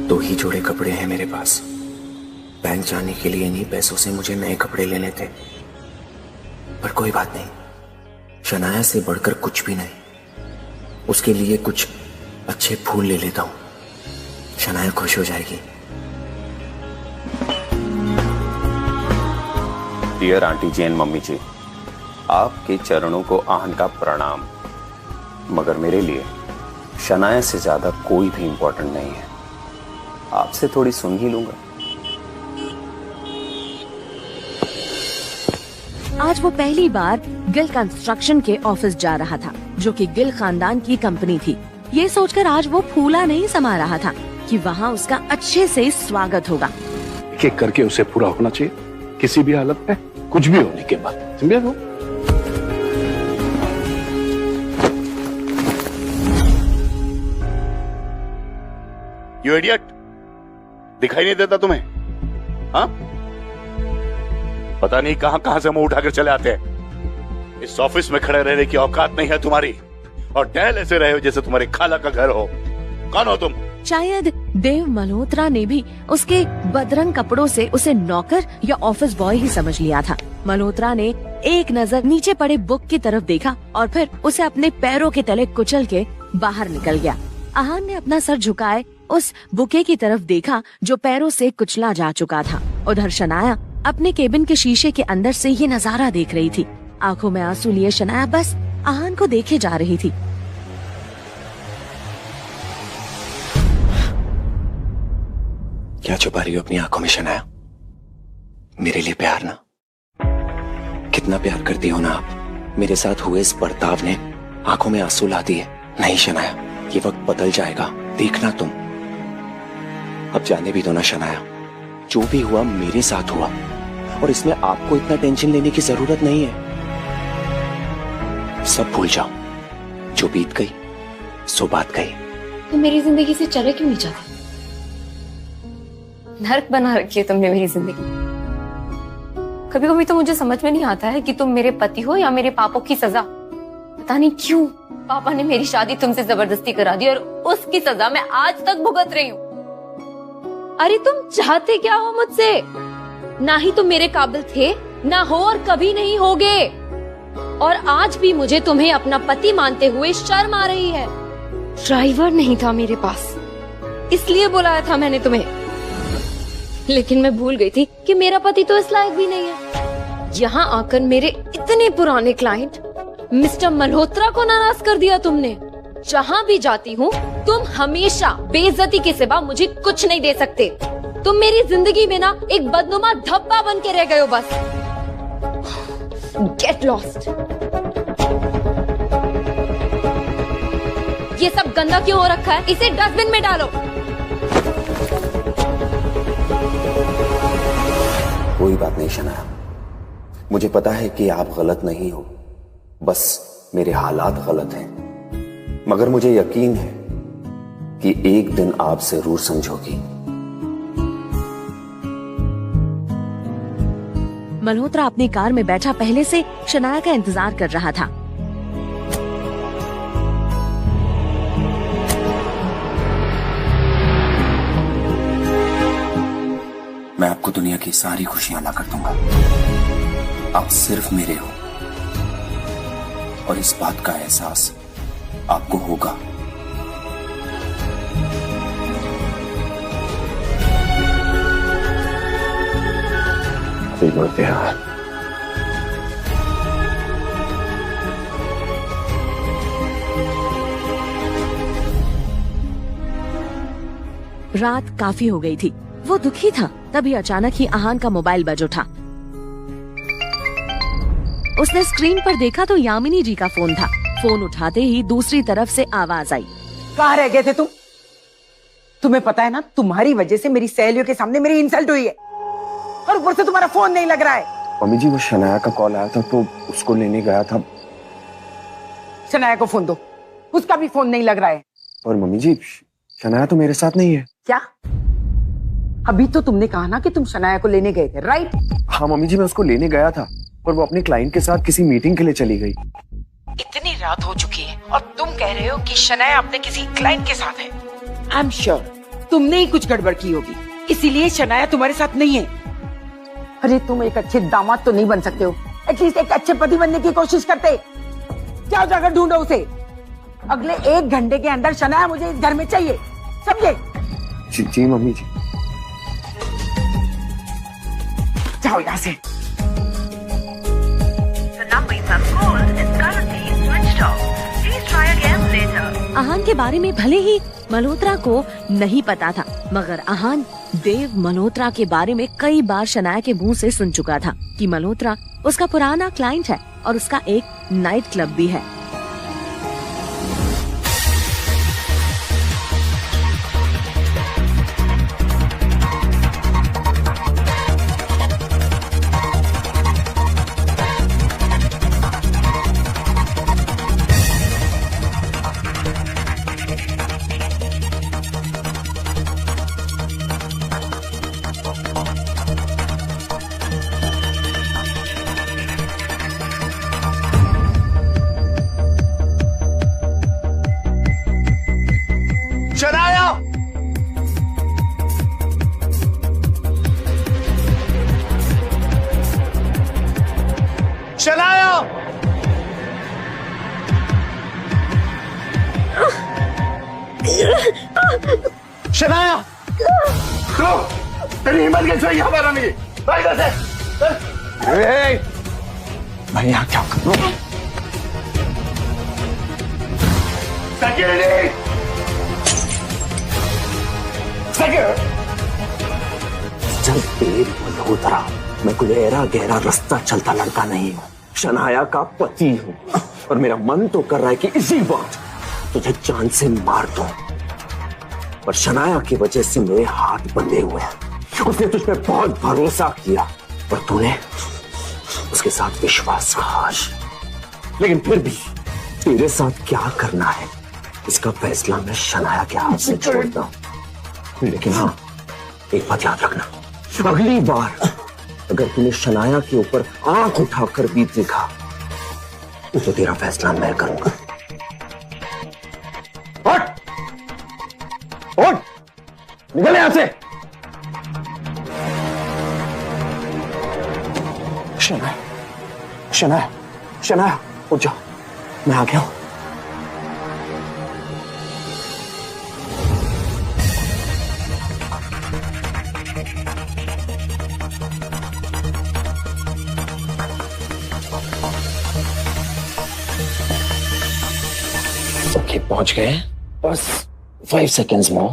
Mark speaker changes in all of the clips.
Speaker 1: दो ही जोड़े कपड़े हैं मेरे पास। बैंक जाने के लिए इन्हीं पैसों से मुझे नए कपड़े लेने थे। पर कोई बात नहीं, शनाया से बढ़कर कुछ भी नहीं। उसके लिए कुछ अच्छे फूल ले लेता हूं, शनाया खुश हो जाएगी।
Speaker 2: Dear aunty ji and mummy ji, आपके चरणों को आहन का प्रणाम। मगर मेरे लिए शनाया से ज्यादा कोई भी इंपॉर्टेंट नहीं है। आपसे थोड़ी सुन ही लूंगा।
Speaker 3: आज वो पहली बार गिल कंस्ट्रक्शन के ऑफिस जा रहा था, जो कि गिल खानदान की कंपनी थी। ये सोचकर आज वो फूला नहीं समा रहा था कि वहाँ उसका अच्छे से स्वागत होगा।
Speaker 4: एक करके उसे पूरा होना चाहिए, किसी भी हालत में, कुछ भी होने के बाद। समझे वो?
Speaker 5: यू इडियट, दिखाई नहीं देता तुम्हें? हाँ, पता नहीं कहां कहां से मुंह उठाकर चले आते हैं। इस ऑफिस में खड़े रहने की औकात नहीं है तुम्हारी, और टहल ऐसे रहे हो जैसे तुम्हारी खाला का घर हो। कौन हो तुम?
Speaker 3: शायद देव मल्होत्रा ने भी उसके बदरंग कपड़ों से उसे नौकर या ऑफिस बॉय ही समझ लिया था। मल्होत्रा ने एक नजर नीचे पड़े बुक की तरफ देखा और फिर उसे अपने पैरों के तले कुचल के बाहर निकल गया। आहान ने अपना सर झुकाए उस बुके की तरफ देखा जो पैरों से कुचला जा चुका था। उधर शनाया अपने केबिन के शीशे के अंदर से ये नजारा देख रही थी। आंखों में आंसू लिए शनाया बस आहान को देखे जा रही थी।
Speaker 1: क्या छुपा रही हो अपनी आंखों में शनाया? मेरे लिए प्यार ना, कितना प्यार करती हो ना आप। मेरे साथ हुए इस बर्ताव ने आंखों में आंसू ला दिए। नहीं शनाया, ये वक्त बदल जाएगा, देखना तुम। अब जाने भी दो ना शनाया, जो भी हुआ मेरे साथ हुआ, और इसमें आपको इतना टेंशन लेने की जरूरत नहीं है। सब भूल जाओ, जो बीत गई सो बात गई।
Speaker 6: तो मेरी जिंदगी से चले क्यों नहीं जाते? नर्क बना रखी है तुमने मेरी जिंदगी। कभी कभी तो मुझे समझ में नहीं आता है कि तुम मेरे पति हो या मेरे पापों की सजा। पता नहीं क्यों पापा ने मेरी शादी तुमसे जबरदस्ती करा दी, और उसकी सजा मैं आज तक भुगत रही हूँ। अरे तुम चाहते क्या हो मुझसे? ना ही तुम मेरे काबिल थे, ना हो और कभी नहीं होगे। और आज भी मुझे तुम्हें अपना पति मानते हुए शर्म आ रही है। ड्राइवर नहीं था मेरे पास, इसलिए बुलाया था मैंने तुम्हें। लेकिन मैं भूल गई थी कि मेरा पति तो इस लायक भी नहीं है। यहाँ आकर मेरे इतने पुराने क्लाइंट मिस्टर मल्होत्रा को नाराज कर दिया तुमने। जहाँ भी जाती हूँ तुम हमेशा बेइज्जती के सिवा मुझे कुछ नहीं दे सकते। तुम मेरी जिंदगी में ना एक बदनुमा धब्बा बन के रह गए हो बस। Get lost. ये सब गंदा क्यों हो रखा है? इसे डस्टबिन में डालो।
Speaker 1: कोई बात नहीं शनाया, मुझे पता है कि आप गलत नहीं हो, बस मेरे हालात गलत हैं। मगर मुझे यकीन है कि एक दिन आप जरूर समझोगी।
Speaker 3: मल्होत्रा अपनी कार में बैठा पहले से शनाया का इंतजार कर रहा था।
Speaker 1: मैं आपको दुनिया की सारी खुशियां ला कर दूंगा। आप सिर्फ मेरे हो, और इस बात का एहसास आपको होगा।
Speaker 3: रात काफी हो गई थी, वो दुखी था। तभी अचानक ही आहान का मोबाइल बज उठा। उसने स्क्रीन पर देखा तो यामिनी जी का फोन था। फोन उठाते ही दूसरी तरफ से आवाज आई।
Speaker 7: कहाँ रह गए थे तुम? तुम्हें पता है ना, तुम्हारी वजह से मेरी सहेलियों के सामने मेरी इंसल्ट हुई है, और ऊपर से तुम्हारा फोन नहीं लग रहा है।
Speaker 1: मम्मी जी, वो शनाया का कॉल आया था तो उसको लेने गया था।
Speaker 7: शनाया को फोन दो, उसका भी फोन नहीं लग रहा है।
Speaker 1: और मम्मी जी, शनाया तो मेरे साथ नहीं है।
Speaker 7: क्या? अभी तो तुमने कहा ना कि तुम शनाया को लेने गए थे, राइट?
Speaker 1: हाँ मम्मी जी, मैं उसको लेने गया था, पर वो अपने क्लाइंट के साथ किसी मीटिंग के लिए चली गई।
Speaker 7: इतनी रात हो चुकी है और तुम कह रहे हो कि शनाया अपने किसी क्लाइंट के साथ है। आई एम श्योर तुमने ही कुछ गड़बड़ की होगी, इसीलिए शनाया तुम्हारे साथ नहीं है। अरे तुम एक अच्छे दामाद तो नहीं बन सकते हो, एटलीस्ट एक अच्छे पति बनने की कोशिश करते। क्या जाकर ढूंढो उसे। अगले 1 घंटे के अंदर शनाया मुझे इस घर में चाहिए, समझे?
Speaker 2: जी मम्मी जी।
Speaker 7: जाओ यहाँ से।
Speaker 3: आहान के बारे में भले ही मल्होत्रा को नहीं पता था, मगर आहान देव मल्होत्रा के बारे में कई बार शनाया के मुंह से सुन चुका था कि मल्होत्रा उसका पुराना क्लाइंट है और उसका एक नाइट क्लब भी है।
Speaker 5: शनाया! शनाया! शनाया! तो तेरी हिम्मत कैसे हुई यहाँ पर आने की? भाई कैसे?
Speaker 1: मैं यहाँ क्या करूँ?
Speaker 5: सेक्यूरिटी!
Speaker 1: चल तेरी मल्होत्रा, मैं कोई गहरा गहरा रास्ता चलता लड़का नहीं हूँ, शनाया का पति हूँ और मेरा मन तो कर रहा है कि इसी वक्त तुझे जान से मार दूं, पर शनाया की वजह से मेरे हाथ बंधे हुए हैं। उसने तुझ पे बहुत भरोसा किया पर तूने उसके साथ विश्वासघात, लेकिन फिर भी तेरे साथ क्या करना है इसका फैसला मैं शनाया के हाथ से छोड़ता हूं। लेकिन हाँ, एक बात याद रखना, अगली बार अगर तूने शनाया के ऊपर आंख उठाकर भी देखा तो तेरा फैसला मैं करूंगा।
Speaker 5: उठ! उठ! निकल यहां से!
Speaker 1: शनाया, शनाया, शनाया, उठ जाओ, मैं आ गया हूं। ओके, पहुंच गए, बस 5 seconds more।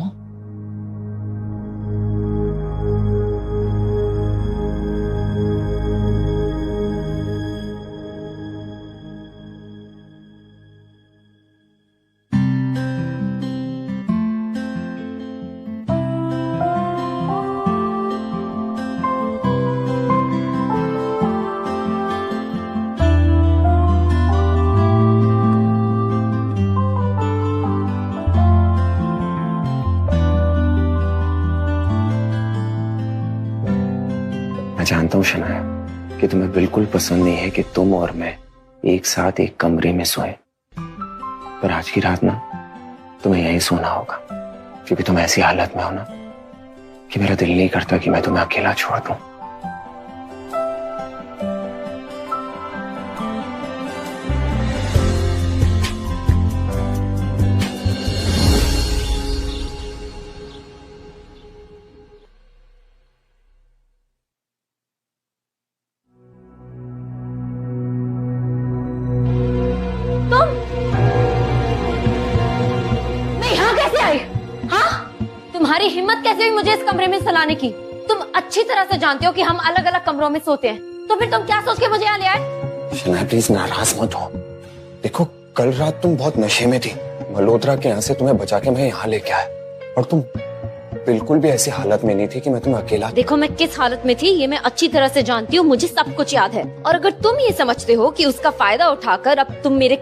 Speaker 1: मैं जानता हूं शनाया कि तुम्हें बिल्कुल पसंद नहीं है कि तुम और मैं एक साथ एक कमरे में सोएं, पर आज की रात ना तुम्हें यहीं सोना होगा, क्योंकि तुम ऐसी हालत में हो ना कि मेरा दिल नहीं करता कि मैं तुम्हें अकेला छोड़ दूं।
Speaker 6: तुम्हारी हिम्मत कैसे हुई मुझे इस कमरे में सुलाने की? तुम अच्छी तरह से जानते हो कि हम अलग अलग कमरों में सोते हैं, तो फिर तुम क्या सोच के मुझे यहाँ ले आए?
Speaker 1: शनाया प्लीज नाराज मत हो। देखो कल रात तुम बहुत नशे में थी, मल्होत्रा के यहाँ से तुम्हें बचा के मैं यहाँ लेके आया, और तुम बिल्कुल भी ऐसी हालत में नहीं थी कि मैं तुम्हें अकेला।
Speaker 6: देखो मैं किस हालत में थी ये मैं अच्छी तरह से जानती हूँ, मुझे सब कुछ याद है। और अगर तुम ये समझते हो कि उसका फायदा उठाकर अब तुम मेरे